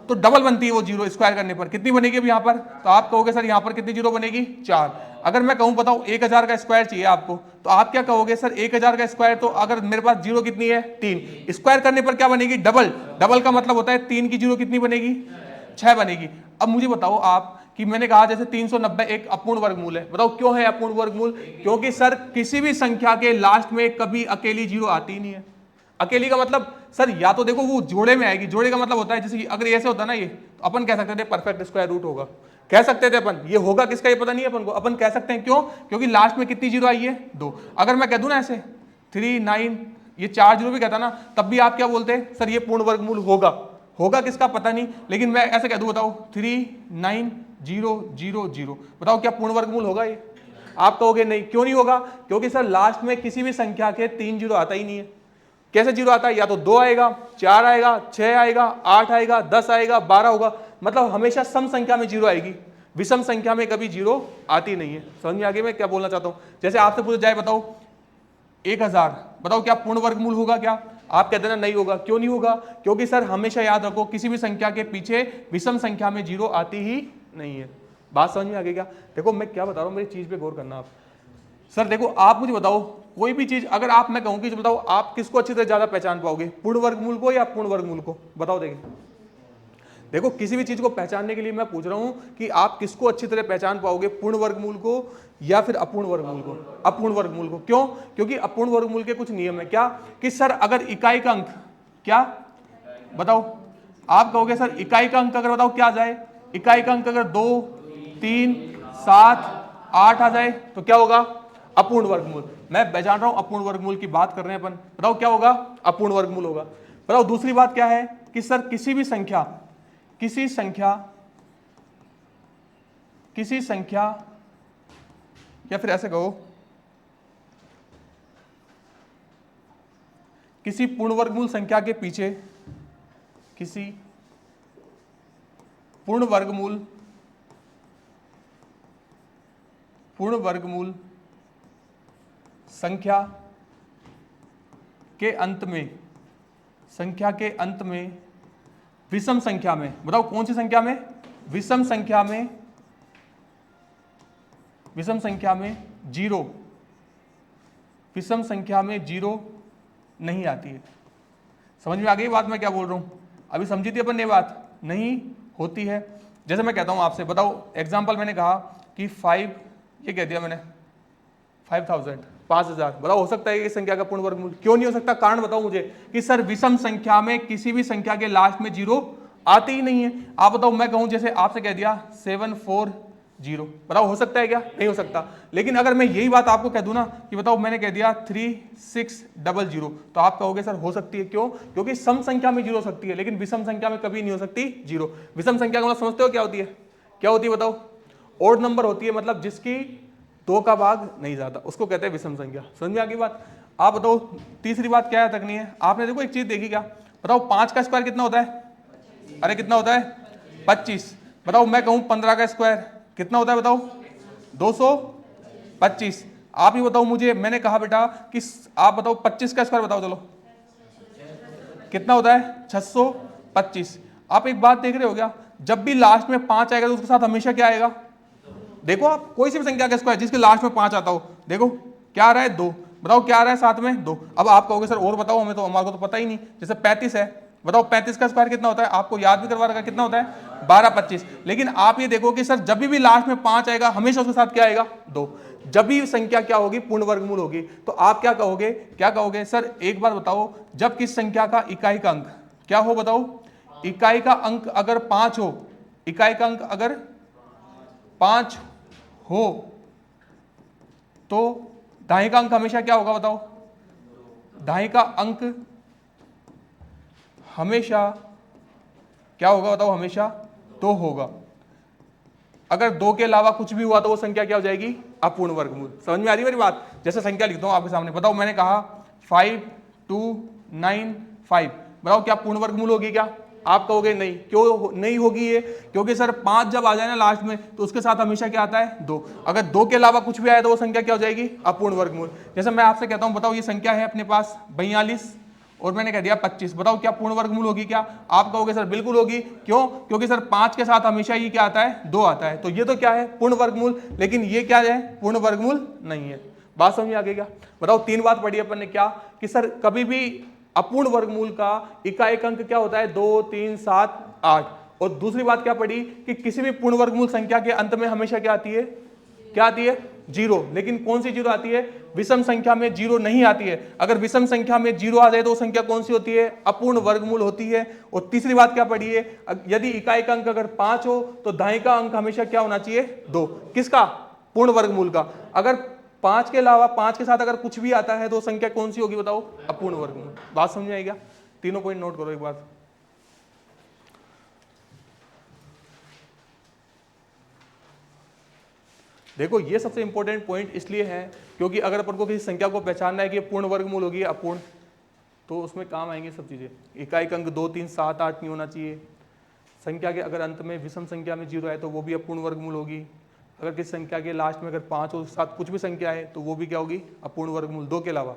तो डबल बनती है वो 0 स्क्वायर करने पर, कितनी बनेगी अब यहाँ पर, तो आप कहोगे सर यहाँ पर कितनी 0 बनेगी 4। अगर मैं कहूं बताओ 1000 का स्क्वायर चाहिए आपको, तो आप क्या कहोगे सर 1000 का स्क्वायर, तो अगर मेरे पास 0 कितनी है 3, स्क्वायर करने पर क्या बनेगी डबल, डबल का मतलब होता है 3 की 0 कितनी बनेगी 6 बनेगी। अब मुझे बताओ आप कि मैंने कहा जैसे 390 एक अपूर्ण वर्गमूल है, बताओ क्यों है अपूर्ण वर्गमूल, क्योंकि सर किसी भी संख्या के लास्ट में कभी अकेली 0 आती ही नहीं है। अकेली का मतलब सर या तो देखो वो जोड़े में आएगी, जोड़े का मतलब होता है जैसे कि अगर ऐसे होता ना ये, तो अपन कह सकते थे परफेक्ट स्क्वायर रूट होगा, कह सकते थे अपन, ये होगा किसका ये पता नहीं है अपन को, अपन कह सकते हैं क्यों, क्योंकि लास्ट में कितनी 0 आई है 2। अगर मैं कह दूं ना ऐसे 3, 9, ये 4 0 भी कहता ना, तब भी आप क्या बोलते हैं सर ये पूर्ण वर्गमूल होगा, होगा किसका पता नहीं, लेकिन मैं ऐसे कह दूं बताओ 3, 9, 0, 0, 0, बताओ क्या पूर्ण वर्गमूल होगा ये। आप कहोगे नहीं, क्यों नहीं होगा, क्योंकि सर लास्ट में किसी भी संख्या के 3 0 आता ही नहीं है। कैसे 0 आता है, या तो 2 आएगा, 4 आएगा, 6 आएगा, 8 आएगा, 10 आएगा, 12 होगा, मतलब हमेशा सम संख्या में 0 आएगी, विषम संख्या में कभी 0 आती नहीं है। समझ में आगे मैं क्या बोलना चाहता हूं। जैसे आपसे पूछा जाए बताओ 1000, बताओ क्या पूर्ण वर्गमूल होगा क्या, आप कहते ना नहीं होगा, क्यों नहीं होगा, क्योंकि सर हमेशा याद रखो किसी भी संख्या के पीछे विषम संख्या में 0 आती ही नहीं है। बात समझ में आ गई क्या। देखो मैं क्या बता रहा हूं, मेरी चीज पे गौर करना आप। सर देखो आप मुझे बताओ कोई भी चीज, अगर आप मैं कहूं कि बताओ आप किसको अच्छी तरह ज्यादा पहचान पाओगे, पूर्ण वर्गमूल को या अपूर्ण वर्गमूल को, बताओ। देखो किसी भी चीज को पहचानने के लिए मैं पूछ रहा हूं कि आप किसको अच्छी तरह पहचान पाओगे, पूर्ण वर्गमूल को या फिर अपूर्ण वर्गमूल को। अपूर्ण वर्गमूल को क्यों, क्योंकि अपूर्ण वर्गमूल के कुछ नियम है क्या, कि सर अगर इकाई का अंक, क्या बताओ, आप कहोगे सर इकाई का अंक अगर बताओ क्या आ जाए, इकाई का अंक अगर 2, 3, 7, 8 आ जाए तो क्या होगा अपूर्ण वर्गमूल। मैं पहचान रहा हूं अपूर्ण वर्गमूल की बात कर रहे हैं अपन, बताओ क्या होगा अपूर्ण वर्गमूल होगा। बताओ दूसरी बात क्या है कि सर किसी भी संख्या, किसी संख्या या फिर ऐसे कहो किसी पूर्ण वर्गमूल संख्या के पीछे, किसी पूर्ण वर्गमूल संख्या के अंत में विषम संख्या में, बताओ कौन सी संख्या में, विषम संख्या में 0, विषम संख्या में 0 नहीं आती है। समझ में आ गई बात मैं क्या बोल रहा हूँ? अभी समझी थी अपन ने बात, नहीं होती है। जैसे मैं कहता हूँ आपसे, बताओ एग्जाम्पल मैंने कहा कि 5, ये कह दिया मैंने 5000, 5000, बताओ हो सकता है ये संख्या का पूर्ण वर्गमूल? क्यों नहीं हो सकता? कारण बताओ मुझे कि सर विषम संख्या में किसी भी संख्या के लास्ट में जीरो आती ही नहीं है। आप बताओ, मैं कहूं जैसे आपसे कह दिया 740, बताओ हो सकता है क्या? नहीं हो सकता। लेकिन अगर मैं यही बात आपको कह दूं ना कि बताओ मैंने कह दिया 3600, तो आप कहोगे सर हो सकती है। क्यों? क्योंकि सम संख्या में जीरो हो सकती है लेकिन विषम संख्या में कभी नहीं हो सकती जीरो। विषम संख्या का मतलब समझते हो क्या होती है? क्या होती है बताओ? ओड नंबर होती है, मतलब जिसकी 2 का भाग नहीं जाता, उसको कहते हैं विषम संख्या। समझ में आ गई बात? आप बताओ तीसरी बात क्या है तक नहीं है। आपने देखो एक चीज देखी क्या? बताओ 5 का स्क्वायर कितना होता है? अरे कितना होता है? 25। बताओ मैं कहूं 15 का स्क्वायर कितना होता है? बताओ 225। आप ही बताओ मुझे, मैंने कहा बेटा कि आप बताओ 25 का स्क्वायर बताओ, चलो कितना होता है? 625। आप एक बात देख रहे हो क्या? जब भी लास्ट में 5 आएगा तो उसके साथ हमेशा क्या आएगा? देखो आप कोई सी भी संख्या का स्क्वायर जिसके लास्ट में 5 आता हो, देखो क्या आ रहा है? 2। बताओ क्या आ रहा है साथ में? 2। अब आप कहोगे सर और बताओ, हमें तो हमारे को तो पता ही नहीं। जैसे 35 है, बताओ 35 का स्क्वायर कितना होता है? आपको याद भी करवा रखा, कितना होता है? 1225। लेकिन आप ये देखो कि सर जब भी लास्ट में 5 आएगा हमेशा उसके साथ क्या आएगा? 2। जब भी संख्या क्या होगी? पूर्ण वर्गमूल होगी। तो आप क्या कहोगे? क्या कहोगे? सर एक बार बताओ, जब किस संख्या का इकाई का अंक क्या हो? बताओ इकाई का अंक अगर 5 हो, इकाई का अंक अगर 5 हो तो दाएं का अंक हमेशा क्या होगा? बताओ दाएं का अंक हमेशा क्या होगा? बताओ हमेशा 2 होगा। अगर 2 के अलावा कुछ भी हुआ तो वो संख्या क्या हो जाएगी? अपूर्ण वर्गमूल। समझ में आ रही मेरी बात? जैसे संख्या लिखता हूं आपके सामने, बताओ मैंने कहा 5295, बताओ क्या पूर्ण वर्गमूल होगी क्या? आप कहोगे नहीं। क्यों नहीं होगी ये? क्योंकि सर 5 जब आ जाए ना लास्ट में तो उसके साथ हमेशा क्या आता है? 2। अगर 2 के अलावा कुछ भी आया तो वो संख्या क्या हो जाएगी? अपूर्ण वर्गमूल। जैसे मैं आपसे कहता हूं, बताओ ये संख्या है अपने पास 42 और मैंने कह दिया 25, बताओ क्या पूर्ण वर्गमूल होगी क्या? आप कहोगे सर बिल्कुल होगी। क्यों? क्योंकि सर 5 के साथ हमेशा ये क्या आता है? 2 आता है। तो ये तो क्या है? पूर्ण वर्गमूल। लेकिन ये क्या है? पूर्ण वर्गमूल नहीं है। बात समझ में आ गई क्या? बताओ 3 बात पढ़ी अपन ने क्या कि सर कभी भी अपूर्ण वर्गमूल का इकाई अंक क्या होता है? 2 3 7 8। और दूसरी बात क्या पढ़ी कि किसी भी पूर्ण वर्गमूल संख्या के अंत में हमेशा क्या आती है? क्या आती है? जीरो। लेकिन कौन सी जीरो आती है? विषम संख्या में जीरो नहीं आती है। अगर विषम संख्या में जीरो आ जाए तो संख्या कौन सी होती है? अपूर्ण वर्गमूल होती है। और तीसरी बात क्या पढ़ी है? यदि इकाई का अंक अगर 5 हो तो दाएं का अंक हमेशा क्या होना चाहिए? 2। किसका? पूर्ण वर्गमूल का। अगर 5 के अलावा 5 के साथ अगर कुछ भी आता है तो संख्या कौन सी होगी? बताओ अपूर्ण वर्गमूल। बात समझ में आएगा? तीनों पॉइंट नोट करो एक बार। देखो ये सबसे इंपॉर्टेंट पॉइंट इसलिए है क्योंकि अगर अपन को किसी संख्या को पहचानना है कि पूर्ण वर्गमूल होगी अपूर्ण, तो उसमें काम आएंगे सब चीजें। इकाई का अंक 2 3 7 8 नहीं होना चाहिए। संख्या के अगर अंत में विषम संख्या में जीरो है तो वो भी अपूर्ण वर्गमूल होगी। अगर किसी संख्या के लास्ट में अगर 5 और 7 कुछ भी संख्या है तो वो भी क्या होगी? अपूर्ण वर्गमूल, 2 के अलावा।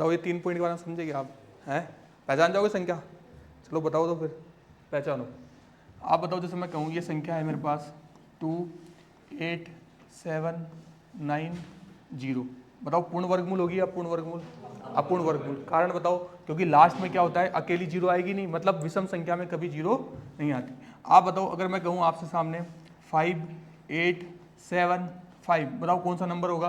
बताओ ये 3 पॉइंट के बारे में समझेंगे आप हैं, पहचान जाओगे संख्या? चलो बताओ तो फिर पहचानो। आप बताओ, जैसे मैं कहूँ ये संख्या है मेरे पास 28790, बताओ पूर्ण वर्गमूल होगी या अपूर्ण वर्गमूल? अपूर्ण वर्गमूल। कारण बताओ, क्योंकि लास्ट में क्या होता है, अकेली जीरो आएगी नहीं, मतलब विषम संख्या में कभी जीरो नहीं आती। आप बताओ, अगर मैं कहूँ आपसे सामने 5875, बताओ कौन सा नंबर होगा,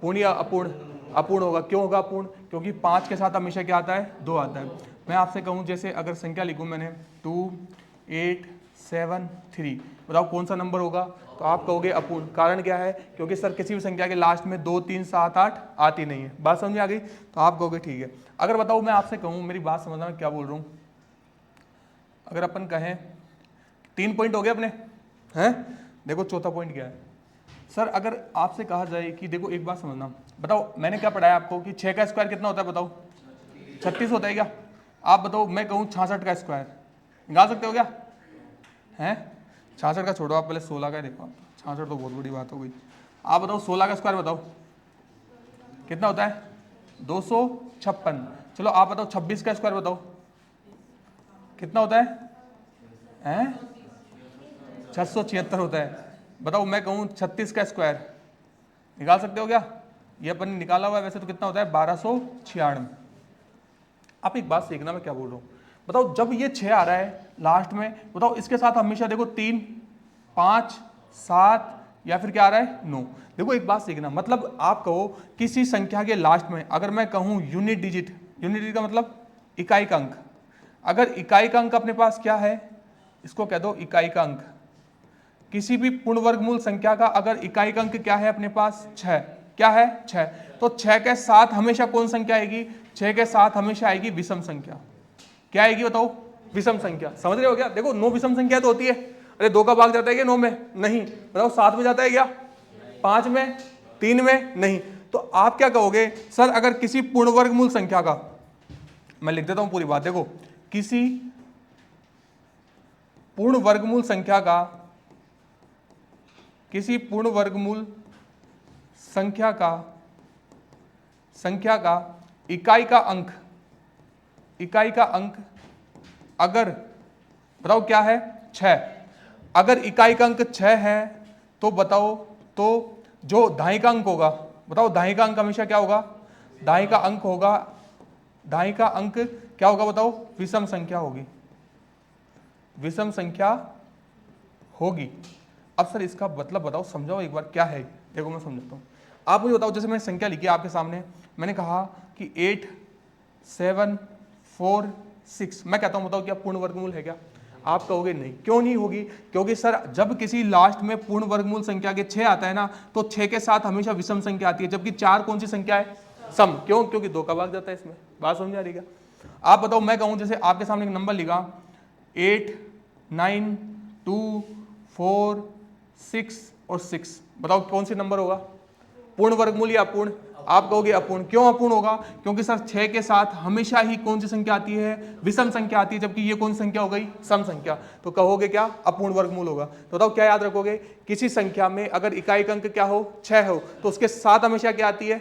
पूर्ण या अपूर्ण? अपूर्ण होगा। क्यों होगा अपूर्ण? क्योंकि 5 के साथ हमेशा क्या आता है, 2 आता है। मैं आपसे कहूँ जैसे अगर संख्या लिखूँ मैंने 2873, बताओ कौन सा नंबर होगा? तो आप कहोगे अपूर्ण। कारण क्या है? क्योंकि सर किसी भी संख्या के लास्ट में 2 3 7 8 आती नहीं है। बात समझ में आ गई? तो आप कहोगे ठीक है। अगर बताओ मैं आपसे कहूँ, मेरी बात समझना मैं क्या बोल रहा हूँ, अगर अपन कहें 3 पॉइंट हो गए अपने हैं, देखो चौथा पॉइंट क्या है सर, अगर आपसे कहा जाए कि देखो एक बात समझना, बताओ मैंने क्या पढ़ाया आपको कि 6 का स्क्वायर कितना होता है, बताओ 36 होता है क्या? आप बताओ, मैं कहूँ 66 का स्क्वायर निकाल सकते हो क्या? हैं 66 का छोड़ो, आप पहले 16 का देखो। 66 तो बहुत बड़ी बात हो गई। आप बताओ 16 का स्क्वायर बताओ कितना होता है? 256। चलो आप बताओ 26 का स्क्वायर बताओ कितना होता है? हैं 676 होता है। बताओ मैं कहूँ 36 का स्क्वायर निकाल सकते हो क्या? ये अपन ने निकाला हुआ है वैसे तो, कितना होता है? 1296। आप एक बात सीखना, मैं क्या बोल रहा हूँ, बताओ जब ये 6 आ रहा है लास्ट में, बताओ इसके साथ हमेशा देखो 3 5 7 या फिर क्या आ रहा है 9। देखो एक बात सीखना, मतलब आप कहो किसी संख्या के लास्ट में अगर मैं कहूँ यूनिट डिजिट, यूनिट डिजिट का मतलब इकाई का अंक, अगर इकाई का अंक अपने पास क्या है, इसको कह दो इकाई का अंक। किसी भी पूर्ण वर्गमूल संख्या का अगर इकाई का अंक क्या है अपने पास? 6। क्या है? 6। तो 6 के साथ हमेशा कौन संख्या आएगी? 6 के साथ हमेशा आएगी विषम संख्या। क्या आएगी बताओ? विषम संख्या। समझ रहे हो क्या? देखो 9 विषम संख्या तो होती है। अरे 2 का भाग जाता है क्या 9 में? नहीं। बताओ 7 में जाता है क्या? 5 में? 3 में? नहीं। तो आप क्या कहोगे सर, अगर किसी पूर्ण वर्गमूल संख्या का, मैं लिख देता हूं पूरी बात, देखो किसी पूर्ण वर्गमूल संख्या का, किसी पूर्ण वर्गमूल संख्या का इकाई का अंक, इकाई का अंक अगर बताओ क्या है? 6। अगर इकाई का अंक 6 है तो बताओ, तो जो दाई का अंक होगा, बताओ दाई का अंक हमेशा क्या होगा? दाई का अंक होगा, दाई का अंक क्या होगा बताओ? विषम संख्या होगी, विषम संख्या होगी। अब सर इसका मतलब बताओ, समझाओ एक बार क्या है। देखो मैं समझाता हूँ, आप मुझे बताओ, जैसे मैंने संख्या लिखी है आपके सामने, मैंने कहा कि 8746, मैं कहता हूँ बताओ क्या पूर्ण वर्गमूल है क्या? आप कहोगे नहीं। क्यों नहीं होगी? क्योंकि सर जब किसी लास्ट में पूर्ण वर्गमूल संख्या के 6 आता है ना, तो 6 के साथ हमेशा विषम संख्या आती है, जबकि 4 कौन सी संख्या है? सम। क्यों? क्योंकि 2 का भाग जाता है इसमें। बात समझ आ रही क्या? आप बताओ, मैं कहूँ जैसे आपके सामने एक नंबर लिखा 89246 और 6, बताओ कौन सी नंबर होगा? पूर्ण वर्गमूल या अपूर्ण? आप कहोगे अपूर्ण। क्यों अपूर्ण होगा? क्योंकि सर 6 के साथ हमेशा ही कौन सी संख्या आती है? विषम संख्या आती है, जबकि ये कौन सी संख्या हो गई? सम संख्या। तो कहोगे क्या? अपूर्ण वर्गमूल होगा। तो बताओ क्या याद रखोगे? किसी संख्या में अगर इकाई का अंक क्या हो? 6 हो, तो उसके साथ हमेशा क्या आती है?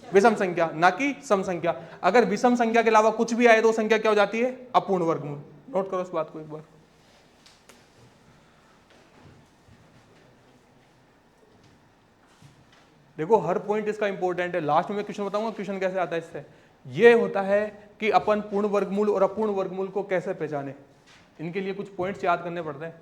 विषम संख्या, ना कि सम संख्या। अगर विषम संख्या के अलावा कुछ भी आए तो संख्या क्या हो जाती है? अपूर्ण वर्गमूल। नोट करो इस बात को एक बार। देखो हर पॉइंट इसका इंपॉर्टेंट है। लास्ट में मैं क्वेश्चन बताऊंगा, क्वेश्चन कैसे आता है इससे। ये होता है कि अपन पूर्ण वर्गमूल और अपूर्ण वर्गमूल को कैसे पहचाने, इनके लिए कुछ पॉइंट्स याद करने पड़ते हैं।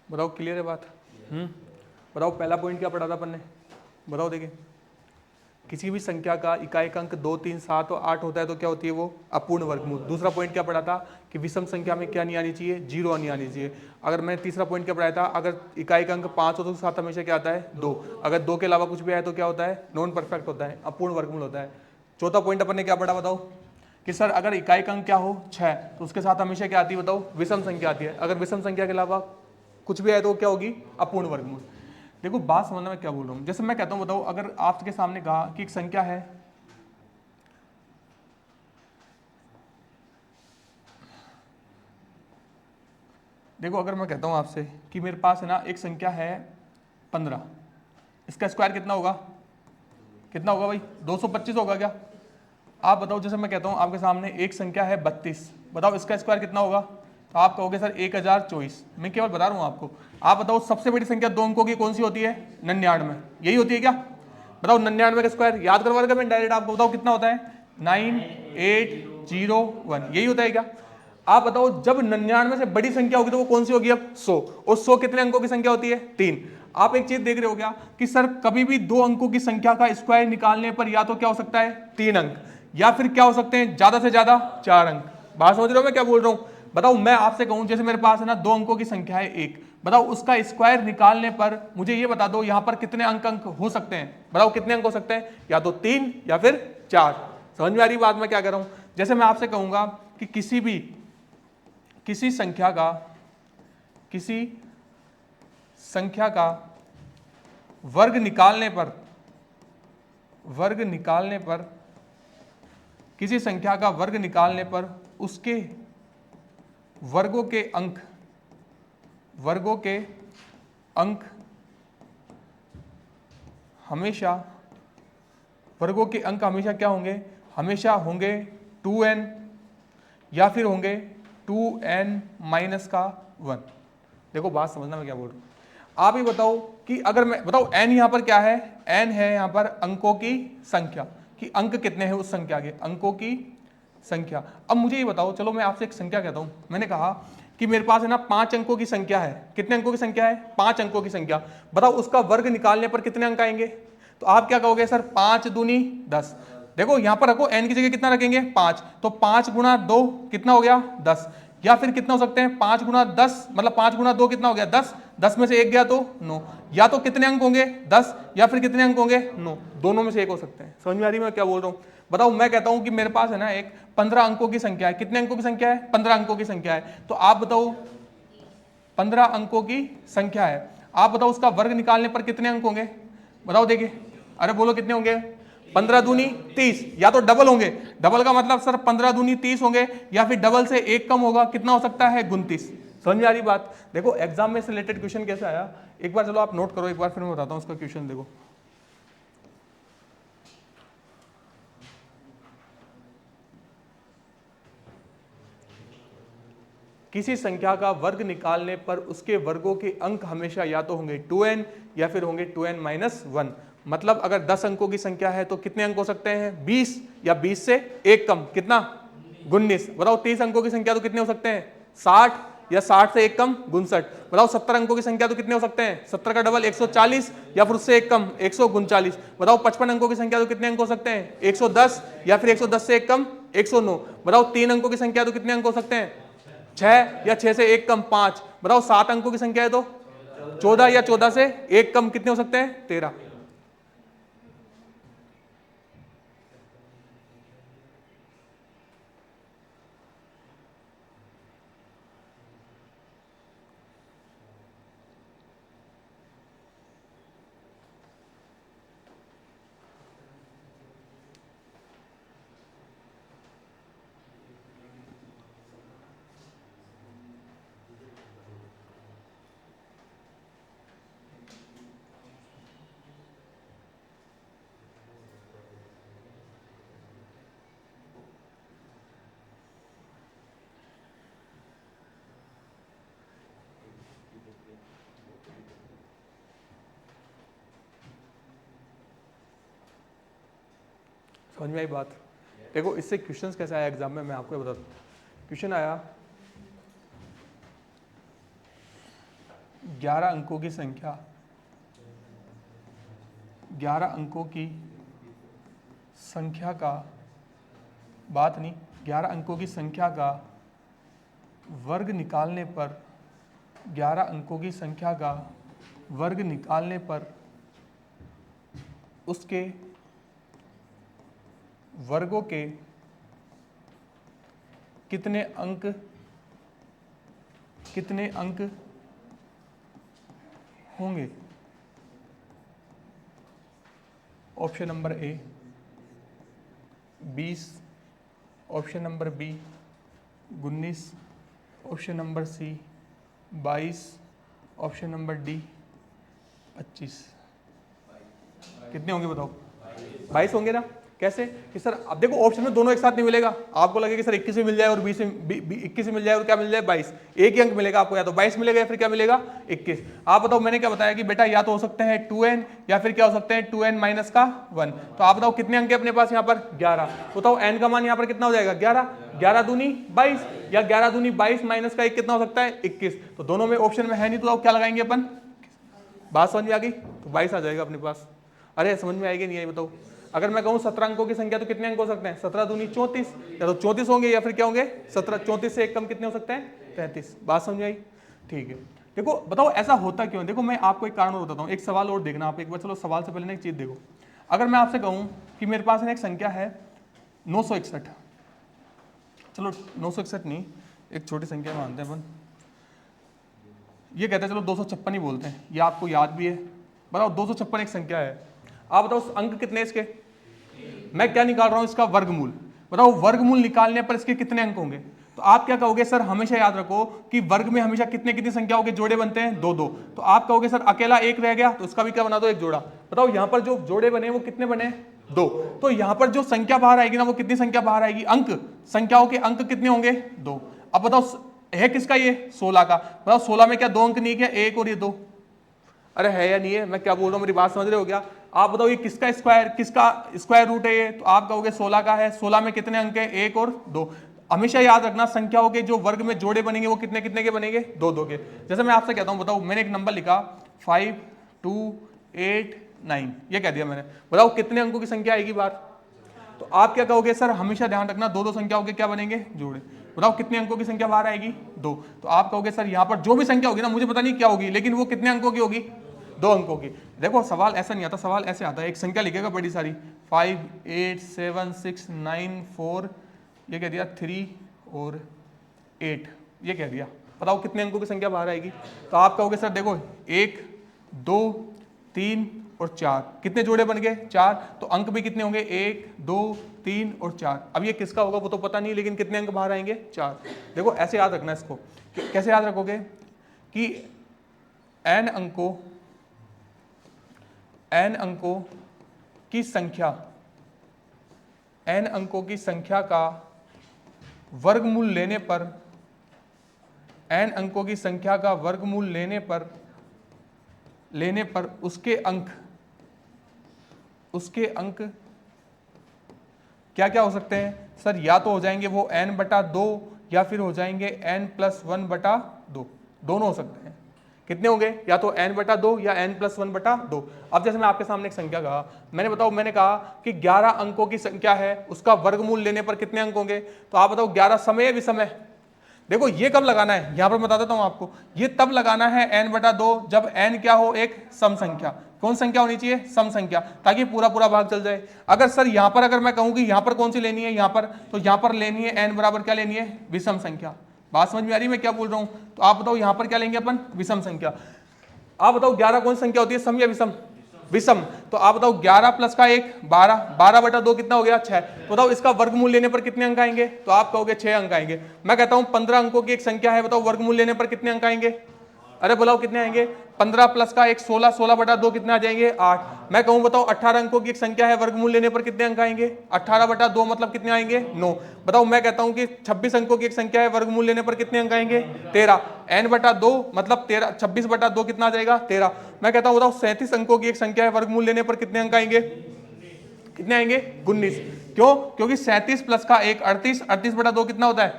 बताओ क्लियर है बात? बताओ पहला पॉइंट क्या पढ़ा था अपन ने, बताओ देखिए। किसी भी संख्या का इकाई अंक 2, 3, 7 और 8 होता है तो क्या होती है वो अपूर्ण वर्गमूल। दूसरा पॉइंट क्या पढ़ा था कि विषम संख्या में क्या नहीं आनी चाहिए, 0 नहीं आनी चाहिए। अगर मैं तीसरा पॉइंट क्या पढ़ाया था, अगर इकाई अंक 5 हो तो साथ हमेशा क्या आता है 2, अगर 2 के अलावा कुछ भी आए तो क्या होता है नॉन परफेक्ट होता है, अपूर्ण वर्गमूल होता है। चौथा पॉइंट अपन ने क्या पढ़ा बताओ कि सर अगर इकाई अंक क्या हो 6 तो उसके साथ हमेशा क्या आती है बताओ विषम संख्या आती है, अगर विषम संख्या के अलावा कुछ भी आए तो क्या होगी अपूर्ण वर्गमूल। देखो बात समझना मैं क्या बोल रहा हूँ। जैसे मैं कहता हूँ बताओ अगर आपके सामने कहा कि एक संख्या है, देखो अगर मैं कहता हूँ आपसे कि मेरे पास है ना एक संख्या है 15, इसका स्क्वायर कितना होगा, कितना होगा भाई 225 होगा क्या? आप बताओ जैसे मैं कहता हूँ आपके सामने एक संख्या है 32, बताओ इसका स्क्वायर कितना होगा, तो आप कहोगे सर 1024। मैं केवल बता रहा हूँ आपको। आप बताओ सबसे बड़ी संख्या 2 अंकों की कौन सी होती है, 99, यही होती है क्या? बताओ 99 का स्क्वायर याद करवा देगा मैं डायरेक्ट आपको, बताओ कितना होता है 9801, यही होता है क्या? आप बताओ जब 99 से बड़ी संख्या होगी तो वो कौन सी होगी अब 100, और 100 कितने अंकों की संख्या होती है 3। आप एक चीज देख रहे हो क्या कि सर कभी भी 2 अंकों की संख्या का स्क्वायर निकालने पर या तो क्या हो सकता है 3 अंक, या फिर क्या हो सकते हैं ज्यादा से ज्यादा 4 अंक। बात समझ रहे हो मैं क्या बोल रहा हूं? बताओ मैं आपसे कहूं जैसे मेरे पास है ना 2 अंकों की संख्या है 1, बताओ उसका स्क्वायर निकालने पर मुझे ये बता दो यहां पर कितने अंक हो सकते हैं, बताओ कितने अंक हो सकते हैं, या तो 3 या फिर 4। समझ में आ रही बात मैं क्या कर रहा हूं? जैसे मैं आपसे कहूंगा कि किसी संख्या का वर्ग निकालने पर किसी संख्या का वर्ग निकालने पर उसके वर्गों के अंक हमेशा क्या होंगे, हमेशा होंगे 2n या फिर होंगे 2n माइनस का 1। देखो बात समझना मैं क्या बोल रहा हूं। आप ही बताओ कि अगर मैं बताओ n यहां पर क्या है, n है यहां पर अंकों की संख्या, कि अंक कितने हैं उस संख्या के, अंकों की संख्या। अब मुझे ये बताओ, चलो मैं आपसे एक संख्या कहता हूं, मैंने कहा कि मेरे पास है ना 5 अंकों की संख्या है, कितने अंकों की संख्या है 5 अंकों की संख्या, बताओ उसका वर्ग निकालने पर कितने अंक आएंगे? तो आप क्या कहोगे सर 5 दूनी 10। देखो यहां पर रखो n की जगह कितना रखेंगे 5, तो 5 गुना 2 कितना हो गया 10, या फिर कितना हो सकते हैं 5 गुना 10 मतलब 5 गुना 2 कितना हो गया 10, 10 में से 1 गया तो 9, या तो कितने अंक होंगे 10 या फिर कितने अंक होंगे 9, दोनों में से एक हो सकते हैं। समझ में आ रही मैं क्या बोल रहा हूं? बताओ मैं कहता हूं कि मेरे पास है ना एक 15 अंकों की संख्या है, कितने अंकों की संख्या है 15 अंकों की संख्या है, तो आप बताओ 15 अंकों की संख्या है, आप बताओ उसका वर्ग निकालने पर कितने अंक होंगे, बताओ देखिए, अरे बोलो कितने होंगे, 15 दूनी 30, या तो डबल होंगे, डबल का मतलब सर 15 दूनी 30 होंगे, या फिर डबल से एक कम होगा, कितना हो सकता है 29। समझ में आ रही बात? देखो एग्जाम में से रिलेटेड क्वेश्चन कैसे आया, एक बार चलो आप नोट करो, एक बार फिर मैं बताता हूं उसका क्वेश्चन। देखो किसी संख्या का वर्ग निकालने पर उसके वर्गों के अंक हमेशा या तो होंगे 2n या फिर होंगे 2n माइनस 1। मतलब अगर 10 अंकों की संख्या है तो कितने अंक हो सकते हैं 20, या 20 से एक कम कितना 19। बताओ 30 अंकों की संख्या तो कितने हो सकते हैं 60, या 60 से एक कम 59। बताओ 70 अंकों की संख्या तो कितने हो सकते हैं 70 का डबल 140, या फिर उससे एक कम 139। बताओ 55 अंकों की संख्या तो कितने अंक हो सकते हैं 110, या फिर 110 से एक कम 109। बताओ 3 अंकों की संख्या तो कितने अंक हो सकते हैं 6, या 6 से एक कम 5। बताओ 7 अंकों की संख्या है तो 14, या 14 से एक कम कितने हो सकते हैं 13। समझ में आई बात? देखो इससे क्वेश्चंस कैसे आया एग्जाम में मैं आपको बताता हूँ। क्वेश्चन आया 11 अंकों की संख्या, 11 अंकों की संख्या का, बात नहीं, 11 अंकों की संख्या का वर्ग निकालने पर, 11 अंकों की संख्या का वर्ग निकालने पर उसके वर्गों के कितने अंक होंगे? Option number A 20, option number B 19, option number C 22, option number D 25। कितने होंगे बताओ? 22 होंगे ना? कैसे कि सर अब देखो ऑप्शन में दोनों एक साथ नहीं मिलेगा, आपको लगे कि सर 21 में मिल जाए और 20 में 21 में मिल जाए और क्या मिल जाए 22, एक ही अंक मिलेगा आपको, या तो 22 मिलेगा या फिर क्या मिलेगा 21। आप बताओ, मैंने क्या बताया कि बेटा या तो हो सकते हैं 2n या फिर क्या हो सकते हैं 2n माइनस का 1। तो आप बताओ कितने अंक है अपने पास यहाँ पर? 11। बताओ n का मान यहाँ पर कितना हो जाएगा? 11, 11 दूनी 22, या 11 दूनी 22 माइनस का 1 कितना हो सकता है? 21। तो दोनों में ऑप्शन में है नहीं, तो क्या लगाएंगे अपन? बात समझ में आ गई? तो 22 आ जाएगा अपने पास। अरे समझ में आएगी नहीं आई बताओ? अगर मैं कहूँ 17 अंकों की संख्या तो कितने अंक हो सकते हैं? 17 दूनी 34, या तो 34 होंगे या फिर क्या होंगे 17। 34 से एक कम कितने हो सकते हैं? 33। बात समझ आई? ठीक है। देखो बताओ ऐसा होता क्यों? देखो मैं आपको एक कारण और बताता हूँ, एक सवाल और देखना आप एक बार। चलो सवाल से पहले ना एक चीज देखो, अगर मैं आपसे कहूँ कि मेरे पास एक संख्या है 961, चलो 961 नहीं, एक छोटी संख्या मानते हैं अपन, ये कहते हैं चलो 256 ही बोलते हैं, ये आपको याद भी है। बताओ 256 एक संख्या है, आप बताओ अंक कितने इसके? मैं क्या निकाल रहा हूं? इसका वर्गमूल। बताओ वर्गमूल निकालने पर इसके कितने अंक होंगे? तो आप क्या कहोगे? सर हमेशा याद रखो कि वर्ग में हमेशा कितने कितनी संख्याओं के जोड़े बनते हैं? 2 2। तो आप कहोगे सर अकेला एक रह गया, तो इसका भी क्या बना दो? एक जोड़ा। बताओ यहां पर जो जोड़े बने वो कितने बने? 2। तो यहां पर जो संख्या बाहर आएगी ना, वो कितनी संख्या बाहर आएगी? अंक, संख्याओं के अंक कितने होंगे? 2। अब बताओ है किसका? ये 16 का। बताओ 16 में क्या 2 अंक नहीं क्या? 1 और ये 2। अरे है या नहीं है? मैं क्या बोल रहा हूँ, मेरी बात समझ रहे हो क्या? आप बताओ ये किसका स्क्वायर रूट है? ये तो आप कहोगे 16 का है। 16 में कितने अंक है? 1 और 2। हमेशा याद रखना संख्याओं के जो वर्ग में जोड़े बनेंगे वो कितने कितने के बनेंगे? 2 2 के। जैसे मैं आपसे कहता हूँ, बताओ मैंने एक नंबर लिखा 5 2 8 9, ये कह दिया मैंने, बताओ कितने अंकों की संख्या आएगी बाहर? तो आप क्या कहोगे? सर हमेशा ध्यान रखना 2 2 संख्याओं के क्या बनेंगे? जोड़े। बताओ कितने अंकों की संख्या बाहर आएगी? 2। तो आप कहोगे सर यहाँ पर जो भी संख्या होगी ना, मुझे पता नहीं क्या होगी, लेकिन वो कितने अंकों की होगी? 2 अंकों की। देखो सवाल ऐसा नहीं आता, सवाल ऐसे आता है, एक संख्या लिखेगा बड़ी सारी 5 8 7 6 9 4, ये कह दिया 3 और 8, ये कह दिया। बताओ कितने अंकों की संख्या बाहर आएगी? तो आप कहोगे सर देखो 1 2 3 और 4, कितने जोड़े बन गए? 4। तो अंक भी कितने होंगे? 1 2 3 और 4। अब ये किसका होगा वो तो पता नहीं, लेकिन कितने अंक बाहर आएंगे? 4। देखो ऐसे याद रखना इसको। कैसे याद रखोगे कि n अंकों की संख्या, n अंकों की संख्या का वर्गमूल लेने पर, n अंकों की संख्या का वर्गमूल लेने पर उसके अंक क्या क्या हो सकते हैं? सर या तो हो जाएंगे वो n/2 या फिर हो जाएंगे n+1/2, दोनों हो सकते हैं। कितने होंगे? या तो n/2 या n+1/2। अब जैसे मैं आपके सामने एक संख्या कहा, मैंने कहा कि 11 अंकों की संख्या है, उसका वर्गमूल लेने पर कितने अंक होंगे? तो आप बताओ 11 समय या विषम? देखो ये कब लगाना है, यहां पर बता देता हूं आपको, ये तब लगाना है n/2 जब n क्या हो? एक सम संख्या। कौन संख्या होनी चाहिए? सम संख्या, ताकि पूरा पूरा भाग चल जाए। अगर सर यहां पर अगर मैं कहूं कि यहां पर कौन सी लेनी है, यहां पर, तो यहां पर लेनी है n बराबर क्या लेनी है? विषम संख्या। बात समझ में आ रही है मैं क्या बोल रहा हूं? तो आप बताओ यहां पर क्या लेंगे अपन? विषम संख्या। आप बताओ 11 कौन संख्या होती है? सम या विषम? विषम। तो आप बताओ 11 प्लस का 1 12, 12/2 कितना हो गया? 6। तो बताओ इसका वर्गमूल लेने पर कितने अंक आएंगे? तो आप कहोगे 6 अंक आएंगे। मैं कहता हूं 15 अंकों की एक संख्या है, बताओ वर्गमूल लेने पर कितने अंक आएंगे? अरे बताओ कितने आएंगे? 15 प्लस का 1 16, 16/2 कितने आ जाएंगे? 8। मैं कहूं बताओ 18 अंकों की एक संख्या है, वर्गमूल लेने पर कितने अंक आएंगे? 18/2 मतलब कितने आएंगे? 9। बताओ मैं कहता हूं कि 26 अंकों की एक संख्या है, वर्गमूल लेने पर कितने अंक आएंगे? 13। n/2 मतलब 13, 26/2 कितना आ जाएगा? 13। मैं कहता हूं बताओ 37 अंकों की एक संख्या है, वर्गमूल लेने पर कितने अंक आएंगे? कितने आएंगे? 19। क्यों? क्योंकि 37 प्लस का 1 38, 38/2 कितना होता है?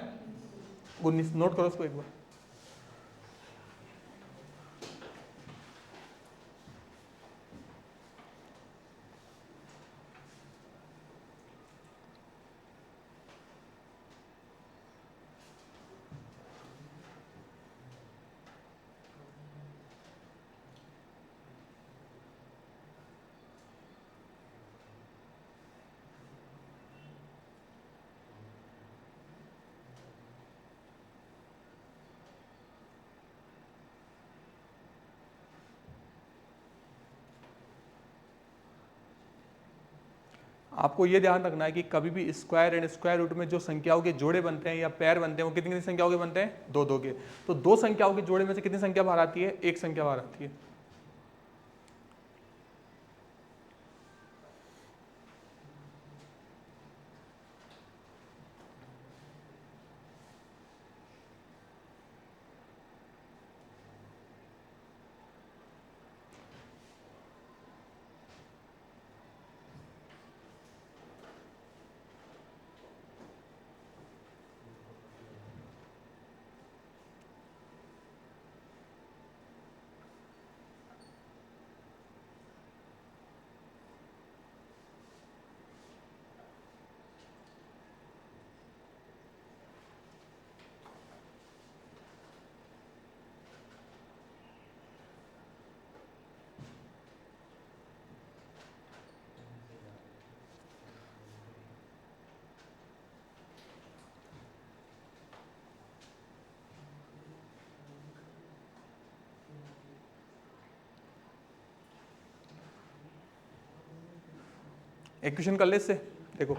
19। नोट करो उसको एक बार। आपको ये ध्यान रखना है कि कभी भी स्क्वायर एंड स्क्वायर रूट में जो संख्याओं के जोड़े बनते हैं या पैर बनते हैं वो कितनी कितनी संख्याओं के बनते हैं, दो दो के। तो दो संख्याओं के जोड़े में से कितनी संख्या बाहर आती है, एक संख्या बाहर आती है। एक क्वेश्चन कर ले इससे। देखो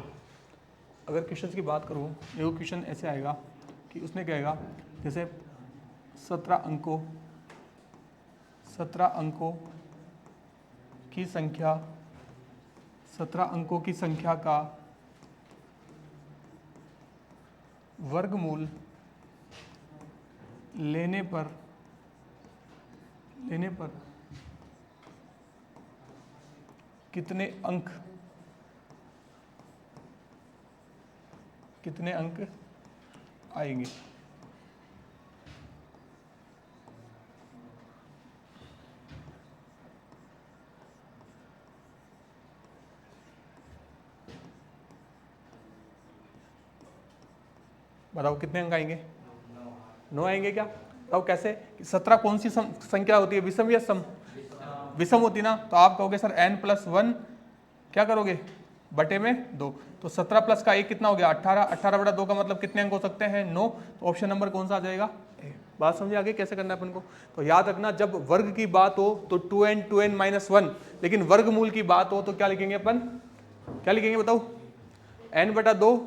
अगर क्वेश्चन की बात करूँ, ये क्वेश्चन ऐसे आएगा कि उसने कहेगा जैसे 17 अंकों की संख्या, 17 अंकों की संख्या का वर्गमूल लेने पर कितने अंक आएंगे। बताओ कितने अंक आएंगे, 9 आएंगे क्या। बताओ कैसे, 17 कौन सी संख्या होती है, विषम या सम, विषम होती ना। तो आप कहोगे सर n+1 क्या करोगे बटे में 2, तो 17 प्लस का 1 कितना हो गया 18, 18 बटा 2 का मतलब कितने अंक हो सकते हैं 9। तो ऑप्शन नंबर कौन सा आ जाएगा, बात समझे आगे कैसे करना है अपन को। तो याद रखना जब वर्ग की बात हो तो 2n, लेकिन वर्गमूल की बात हो तो क्या लिखेंगे अपन, क्या लिखेंगे बताओ, n/2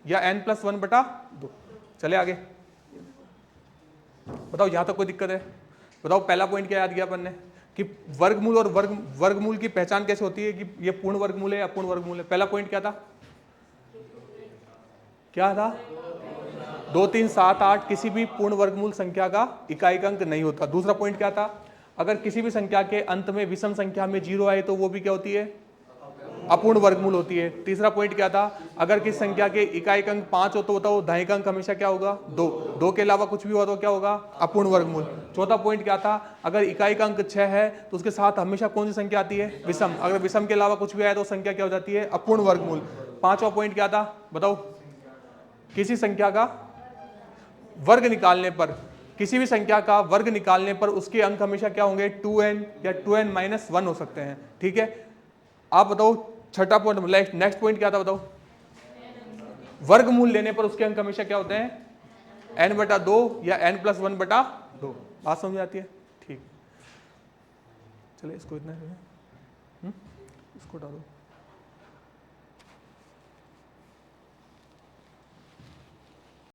या n+1/2। चले आगे, बताओ यहां तक कोई दिक्कत है। बताओ पहला पॉइंट क्या याद किया अपन ने कि वर्गमूल और वर्गमूल की पहचान कैसे होती है कि ये पूर्ण वर्गमूल है या अपूर्ण वर्गमूल है। पहला पॉइंट क्या था, 2, 3, 7, 8 किसी भी पूर्ण वर्गमूल संख्या का इकाई अंक नहीं होता। दूसरा पॉइंट क्या था, अगर किसी भी संख्या के अंत में विषम संख्या में 0 आए तो वो भी क्या होती है, अपूर्ण वर्गमूल होती है। तीसरा पॉइंट क्या था, अगर किसी संख्या के इकाई अंक 5 हो तो बताओ दाहिने का अंक हमेशा क्या होगा 2 के अलावा कुछ भी हुआ तो क्या होगा अपूर्ण वर्गमूल। चौथा पॉइंट क्या था, अगर इकाई का अंक 6 है तो उसके साथ हमेशा कौन सी संख्या आती है, विषम। अगर विषम के अलावा कुछ भी आया तो संख्या क्या हो जाती है, अपूर्ण वर्गमूल। पांचवा पॉइंट क्या था बताओ, किसी संख्या का वर्ग निकालने पर, किसी भी संख्या का वर्ग निकालने पर उसके अंक हमेशा क्या होंगे 2n या 2n-1 हो सकते हैं। ठीक है, आप बताओ छठा पॉइंट, नेक्स्ट पॉइंट क्या था बताओ, वर्गमूल लेने पर उसके अंक हमेशा क्या होते हैं n/2 या n+1/2। बात समझ आती है, ठीक। चलिए इसको इतना इसको डालो।